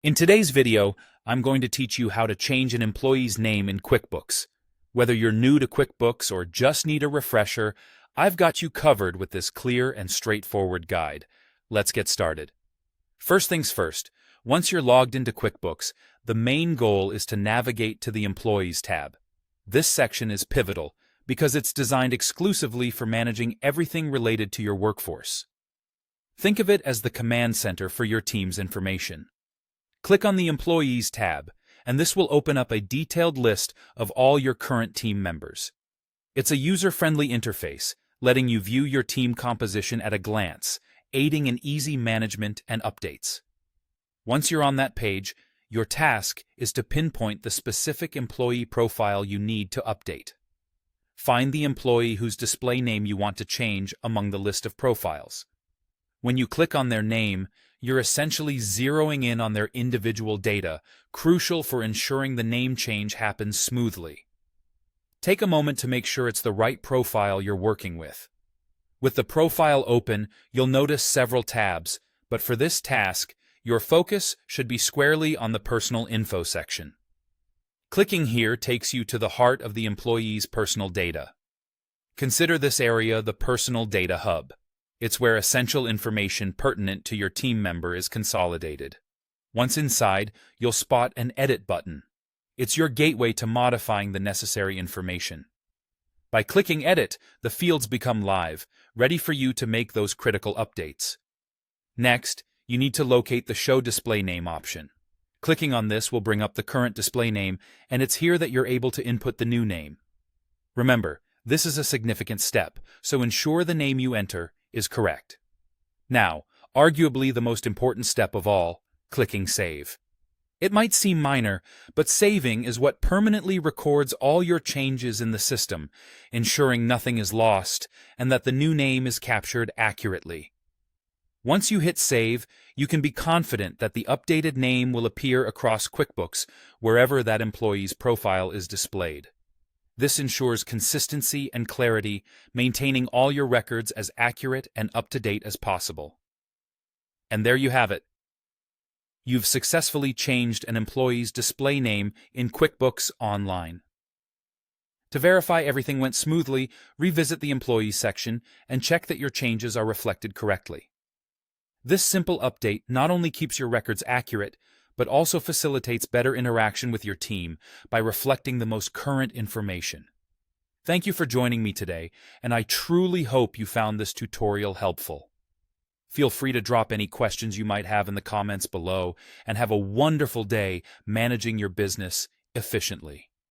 In today's video, I'm going to teach you how to change an employee's name in QuickBooks. Whether you're new to QuickBooks or just need a refresher, I've got you covered with this clear and straightforward guide. Let's get started. First things first, once you're logged into QuickBooks, the main goal is to navigate to the Employees tab. This section is pivotal because it's designed exclusively for managing everything related to your workforce. Think of it as the command center for your team's information. Click on the Employees tab, and this will open up a detailed list of all your current team members. It's a user-friendly interface, letting you view your team composition at a glance, aiding in easy management and updates. Once you're on that page, your task is to pinpoint the specific employee profile you need to update. Find the employee whose display name you want to change among the list of profiles. When you click on their name, you're essentially zeroing in on their individual data, crucial for ensuring the name change happens smoothly. Take a moment to make sure it's the right profile you're working with. With the profile open, you'll notice several tabs, but for this task, your focus should be squarely on the personal info section. Clicking here takes you to the heart of the employee's personal data. Consider this area the Personal Data Hub. It's where essential information pertinent to your team member is consolidated. Once inside, you'll spot an Edit button. It's your gateway to modifying the necessary information. By clicking Edit, the fields become live, ready for you to make those critical updates. Next, you need to locate the Show Display Name option. Clicking on this will bring up the current display name, and it's here that you're able to input the new name. Remember, this is a significant step, so ensure the name you enter is correct. Now, arguably the most important step of all, clicking Save. It might seem minor, but saving is what permanently records all your changes in the system, ensuring nothing is lost and that the new name is captured accurately. Once you hit Save, you can be confident that the updated name will appear across QuickBooks wherever that employee's profile is displayed. This ensures consistency and clarity, maintaining all your records as accurate and up-to-date as possible. And there you have it. You've successfully changed an employee's display name in QuickBooks Online. To verify everything went smoothly, revisit the Employees section and check that your changes are reflected correctly. This simple update not only keeps your records accurate, but also facilitates better interaction with your team by reflecting the most current information. Thank you for joining me today, and I truly hope you found this tutorial helpful. Feel free to drop any questions you might have in the comments below, and have a wonderful day managing your business efficiently.